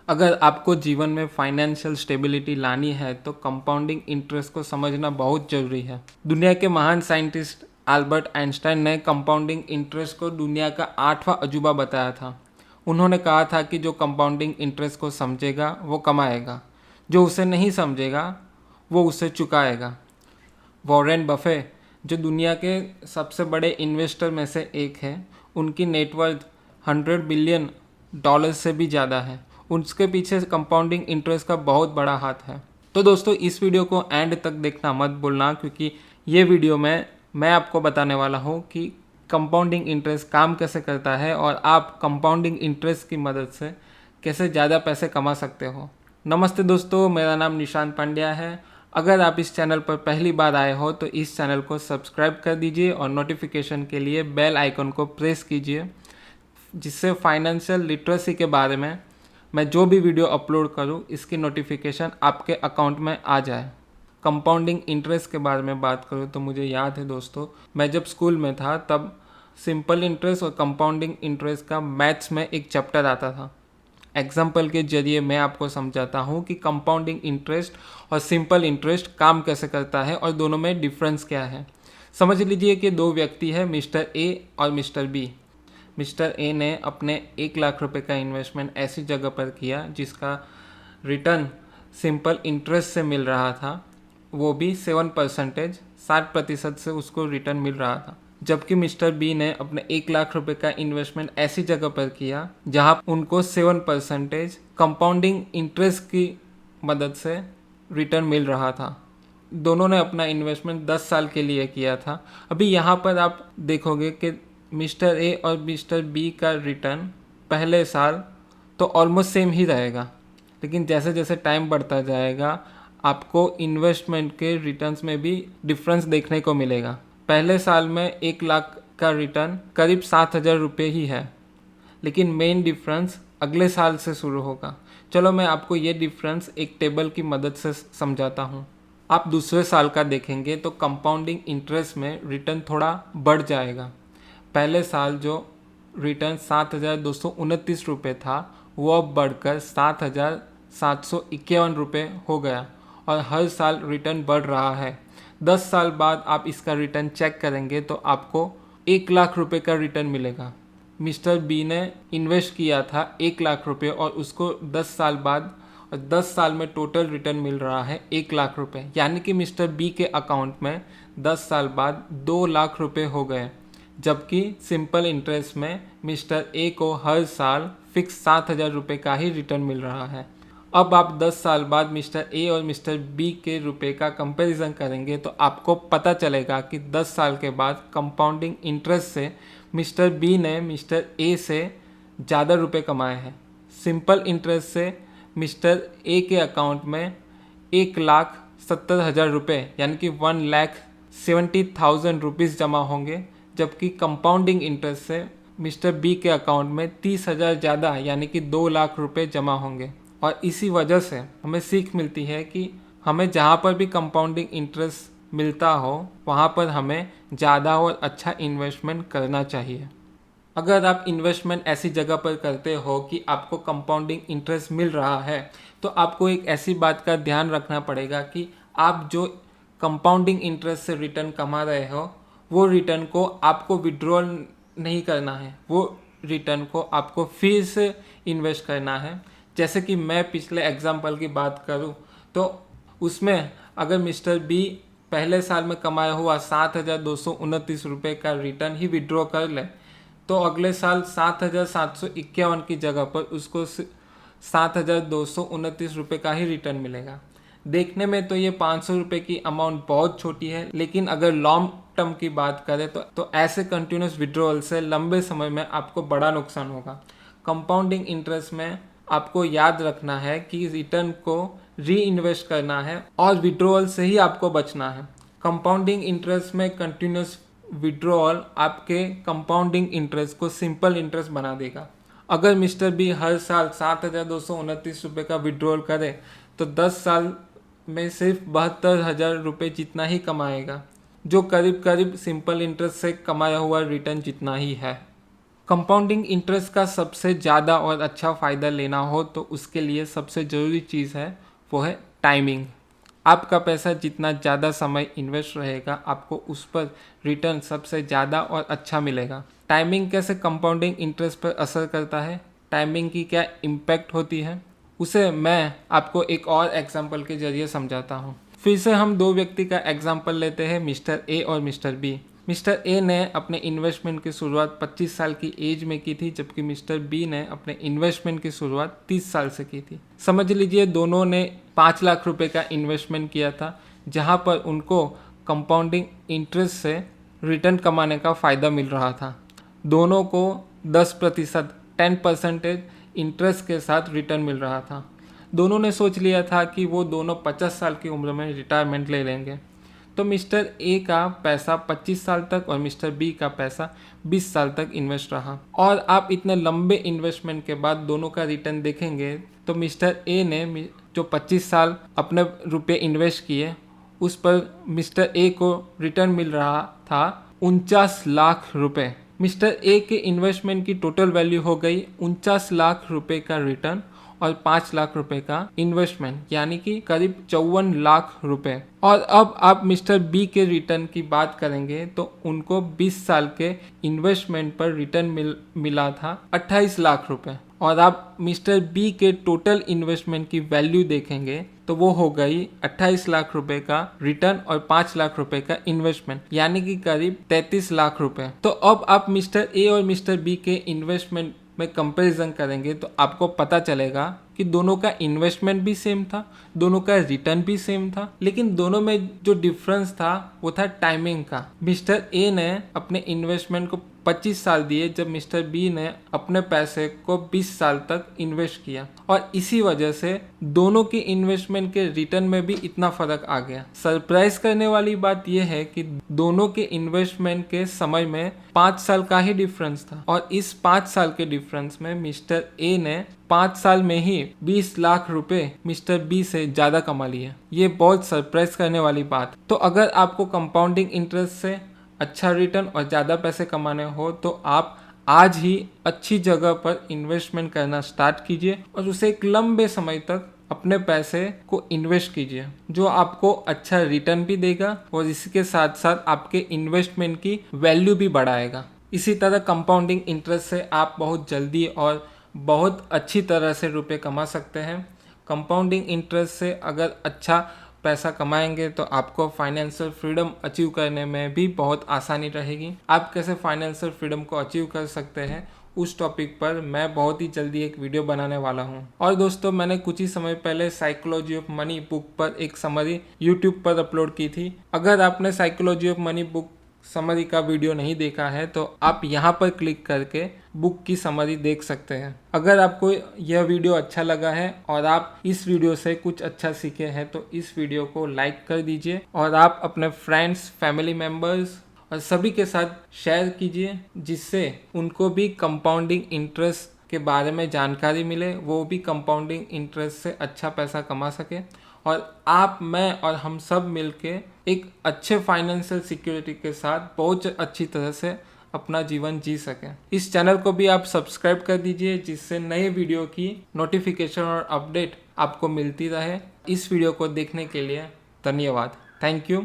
अगर आपको जीवन में फाइनेंशियल स्टेबिलिटी लानी है तो कंपाउंडिंग इंटरेस्ट को समझना बहुत ज़रूरी है। दुनिया के महान साइंटिस्ट अल्बर्ट आइंस्टाइन ने कंपाउंडिंग इंटरेस्ट को दुनिया का 8वां अजूबा बताया था। उन्होंने कहा था कि जो कंपाउंडिंग इंटरेस्ट को समझेगा वो कमाएगा, जो उसे नहीं समझेगा वो उसे चुकाएगा। वॉरेन बफे जो दुनिया के सबसे बड़े इन्वेस्टर में से एक है, उनकी नेटवर्थ $100 बिलियन से भी ज़्यादा है। उसके पीछे कंपाउंडिंग इंटरेस्ट का बहुत बड़ा हाथ है। तो दोस्तों, इस वीडियो को एंड तक देखना मत भूलना, क्योंकि ये वीडियो में मैं आपको बताने वाला हूँ कि कंपाउंडिंग इंटरेस्ट काम कैसे करता है और आप कंपाउंडिंग इंटरेस्ट की मदद से कैसे ज़्यादा पैसे कमा सकते हो। नमस्ते दोस्तों, मेरा नाम निशांत पांड्या है। अगर आप इस चैनल पर पहली बार आए हो तो इस चैनल को सब्सक्राइब कर दीजिए और नोटिफिकेशन के लिए बेल आइकन को प्रेस कीजिए, जिससे फाइनेंशियल लिटरेसी के बारे में मैं जो भी वीडियो अपलोड करूं इसकी नोटिफिकेशन आपके अकाउंट में आ जाए। कंपाउंडिंग इंटरेस्ट के बारे में बात करूं तो मुझे याद है दोस्तों, मैं जब स्कूल में था तब सिंपल इंटरेस्ट और कंपाउंडिंग इंटरेस्ट का मैथ्स में एक चैप्टर आता था। एग्जाम्पल के जरिए मैं आपको समझाता हूँ कि कंपाउंडिंग इंटरेस्ट और सिंपल इंटरेस्ट काम कैसे करता है और दोनों में डिफरेंस क्या है। समझ लीजिए कि दो व्यक्ति है, मिस्टर ए और मिस्टर बी। मिस्टर ए ने अपने 1 लाख रुपए का इन्वेस्टमेंट ऐसी जगह पर किया जिसका रिटर्न सिंपल इंटरेस्ट से मिल रहा था, वो भी 7% से उसको रिटर्न मिल रहा था। जबकि मिस्टर बी ने अपने 1 लाख रुपए का इन्वेस्टमेंट ऐसी जगह पर किया जहां उनको 7% कंपाउंडिंग इंटरेस्ट की मदद से रिटर्न मिल रहा था। दोनों ने अपना इन्वेस्टमेंट 10 साल के लिए किया था। अभी यहाँ पर आप देखोगे कि मिस्टर ए और मिस्टर बी का रिटर्न पहले साल तो ऑलमोस्ट सेम ही रहेगा, लेकिन जैसे जैसे टाइम बढ़ता जाएगा आपको इन्वेस्टमेंट के रिटर्न्स में भी डिफरेंस देखने को मिलेगा। पहले साल में 1 लाख का रिटर्न करीब 7,000 रुपये ही है, लेकिन मेन डिफरेंस अगले साल से शुरू होगा। चलो मैं आपको ये डिफरेंस एक टेबल की मदद से समझाता हूँ। आप दूसरे साल का देखेंगे तो कंपाउंडिंग इंटरेस्ट में रिटर्न थोड़ा बढ़ जाएगा। पहले साल जो रिटर्न 7,229 रुपये था वो अब बढ़कर 7,751 रुपये हो गया और हर साल रिटर्न बढ़ रहा है। 10 साल बाद आप इसका रिटर्न चेक करेंगे तो आपको 1 लाख रुपये का रिटर्न मिलेगा। मिस्टर बी ने इन्वेस्ट किया था 1 लाख रुपये और उसको 10 साल बाद और 10 साल में टोटल रिटर्न मिल रहा है 1 लाख रुपये, यानी कि मिस्टर बी के अकाउंट में 10 साल बाद 2 लाख रुपये हो गए। जबकि सिंपल इंटरेस्ट में मिस्टर ए को हर साल फिक्स 7,000 रुपये का ही रिटर्न मिल रहा है। अब आप 10 साल बाद मिस्टर ए और मिस्टर बी के रुपए का कंपैरिजन करेंगे तो आपको पता चलेगा कि 10 साल के बाद कंपाउंडिंग इंटरेस्ट से मिस्टर बी ने मिस्टर ए से ज़्यादा रुपए कमाए हैं। सिंपल इंटरेस्ट से मिस्टर ए के अकाउंट में 1,70,000 रुपये यानी कि 1,70,000 रुपीज़ जमा होंगे, जबकि कंपाउंडिंग इंटरेस्ट से मिस्टर बी के अकाउंट में 30,000 ज़्यादा यानी कि 2 लाख रुपये जमा होंगे। और इसी वजह से हमें सीख मिलती है कि हमें जहाँ पर भी कंपाउंडिंग इंटरेस्ट मिलता हो वहाँ पर हमें ज़्यादा और अच्छा इन्वेस्टमेंट करना चाहिए। अगर आप इन्वेस्टमेंट ऐसी जगह पर करते हो कि आपको कंपाउंडिंग इंटरेस्ट मिल रहा है तो आपको एक ऐसी बात का ध्यान रखना पड़ेगा कि आप जो कंपाउंडिंग इंटरेस्ट से रिटर्न कमा रहे हो वो रिटर्न को आपको विड्रॉल नहीं करना है, वो रिटर्न को आपको फिर से इन्वेस्ट करना है। जैसे कि मैं पिछले एग्जाम्पल की बात करूं तो उसमें अगर मिस्टर बी पहले साल में कमाया हुआ 7,229 रुपये का रिटर्न ही विड्रॉ कर ले तो अगले साल 7,751 की जगह पर उसको 7,229 रुपये का ही रिटर्न मिलेगा। देखने में तो ये 500 रुपये की अमाउंट बहुत छोटी है, लेकिन अगर लॉन्ग टर्म की बात करें तो ऐसे कंटिन्यूस विड्रॉल से लंबे समय में आपको बड़ा नुकसान होगा। कंपाउंडिंग इंटरेस्ट में आपको याद रखना है कि रिटर्न को री इन्वेस्ट करना है और विड्रॉल से ही आपको बचना है। कंपाउंडिंग इंटरेस्ट में कंटिन्यूस विड्रॉल आपके कंपाउंडिंग इंटरेस्ट को सिंपल इंटरेस्ट बना देगा। अगर मिस्टर बी हर साल 7,229 रुपये का विड्रॉल करे तो 10 साल में सिर्फ 72,000 रुपये जितना ही कमाएगा, जो करीब करीब सिंपल इंटरेस्ट से कमाया हुआ रिटर्न जितना ही है। कंपाउंडिंग इंटरेस्ट का सबसे ज़्यादा और अच्छा फ़ायदा लेना हो तो उसके लिए सबसे ज़रूरी चीज़ है वो है टाइमिंग। आपका पैसा जितना ज़्यादा समय इन्वेस्ट रहेगा आपको उस पर रिटर्न सबसे ज़्यादा और अच्छा मिलेगा। टाइमिंग कैसे कंपाउंडिंग इंटरेस्ट पर असर करता है, टाइमिंग की क्या इम्पैक्ट होती है, उसे मैं आपको एक और एग्जाम्पल के जरिए समझाता हूँ। फिर से हम दो व्यक्ति का एग्जाम्पल लेते हैं, मिस्टर ए और मिस्टर बी। मिस्टर ए ने अपने इन्वेस्टमेंट की शुरुआत 25 साल की एज में की थी, जबकि मिस्टर बी ने अपने इन्वेस्टमेंट की शुरुआत 30 साल से की थी। समझ लीजिए दोनों ने 5 लाख रुपए का इन्वेस्टमेंट किया था, जहां पर उनको कंपाउंडिंग इंटरेस्ट से रिटर्न कमाने का फ़ायदा मिल रहा था। दोनों को 10% इंटरेस्ट के साथ रिटर्न मिल रहा था। दोनों ने सोच लिया था कि वो दोनों 50 साल की उम्र में रिटायरमेंट ले लेंगे। तो मिस्टर ए का पैसा 25 साल तक और मिस्टर बी का पैसा 20 साल तक इन्वेस्ट रहा। और आप इतने लंबे इन्वेस्टमेंट के बाद दोनों का रिटर्न देखेंगे तो मिस्टर ए ने जो 25 साल अपने रुपए इन्वेस्ट किए उस पर मिस्टर ए को रिटर्न मिल रहा था 49 लाख रुपए। मिस्टर ए के इन्वेस्टमेंट की टोटल वैल्यू हो गई 49 लाख रुपए का रिटर्न और 5 लाख रुपए का इन्वेस्टमेंट, यानी कि करीब 54 लाख रुपए। और अब आप मिस्टर बी के रिटर्न की बात करेंगे तो उनको 20 साल के इन्वेस्टमेंट पर रिटर्न मिला था 28 लाख रुपए। और आप मिस्टर बी के टोटल इन्वेस्टमेंट की वैल्यू देखेंगे तो वो हो गई 28 लाख रुपए का रिटर्न और 5 लाख रुपए का इन्वेस्टमेंट, यानी कि करीब 33 लाख रुपए। तो अब आप मिस्टर ए और मिस्टर बी के इन्वेस्टमेंट में कंपैरिजन करेंगे तो आपको पता चलेगा कि दोनों का इन्वेस्टमेंट भी सेम था, दोनों का रिटर्न भी सेम था, लेकिन दोनों में जो डिफरेंस था वो था टाइमिंग का। मिस्टर ए ने अपने इन्वेस्टमेंट को 25 साल दिए, जब मिस्टर बी ने अपने पैसे को 20 साल तक इन्वेस्ट किया। और इसी वजह से दोनों के इन्वेस्टमेंट के रिटर्न में भी इतना फर्क आ गया। सरप्राइज करने वाली बात यह है कि दोनों के इन्वेस्टमेंट के समय में 5 साल का ही डिफरेंस था और इस 5 साल के डिफरेंस में मिस्टर ए ने 5 साल में ही 20 लाख रुपए मिस्टर बी से ज़्यादा कमा लिए। ये बहुत सरप्राइज करने वाली बात। तो अगर आपको कंपाउंडिंग इंटरेस्ट से अच्छा रिटर्न और ज़्यादा पैसे कमाने हो तो आप आज ही अच्छी जगह पर इन्वेस्टमेंट करना स्टार्ट कीजिए और उसे एक लंबे समय तक अपने पैसे को इन्वेस्ट कीजिए, जो आपको अच्छा रिटर्न भी देगा और इसके साथ साथ आपके इन्वेस्टमेंट की वैल्यू भी बढ़ाएगा। इसी तरह कंपाउंडिंग इंटरेस्ट से आप बहुत जल्दी और बहुत अच्छी तरह से रुपए कमा सकते हैं। कंपाउंडिंग इंटरेस्ट से अगर अच्छा पैसा कमाएंगे तो आपको फाइनेंशियल फ्रीडम अचीव करने में भी बहुत आसानी रहेगी। आप कैसे फाइनेंशियल फ्रीडम को अचीव कर सकते हैं उस टॉपिक पर मैं बहुत ही जल्दी एक वीडियो बनाने वाला हूं। और दोस्तों, मैंने कुछ ही समय पहले साइकोलॉजी ऑफ मनी बुक पर एक समरी यूट्यूब पर अपलोड की थी। अगर आपने psychology of money book summary का वीडियो नहीं देखा है तो आप यहाँ पर क्लिक करके बुक की समरी देख सकते हैं। अगर आपको यह वीडियो अच्छा लगा है और आप इस वीडियो से कुछ अच्छा सीखे हैं तो इस वीडियो को लाइक कर दीजिए और आप अपने फ्रेंड्स, फैमिली मेम्बर्स और सभी के साथ शेयर कीजिए, जिससे उनको भी कंपाउंडिंग इंटरेस्ट के बारे में जानकारी मिले, वो भी कंपाउंडिंग इंटरेस्ट से अच्छा पैसा कमा सके और आप, मैं और हम सब मिलके एक अच्छे फाइनेंशियल सिक्योरिटी के साथ बहुत अच्छी तरह से अपना जीवन जी सकें। इस चैनल को भी आप सब्सक्राइब कर दीजिए, जिससे नए वीडियो की नोटिफिकेशन और अपडेट आपको मिलती रहे। इस वीडियो को देखने के लिए धन्यवाद। Thank you.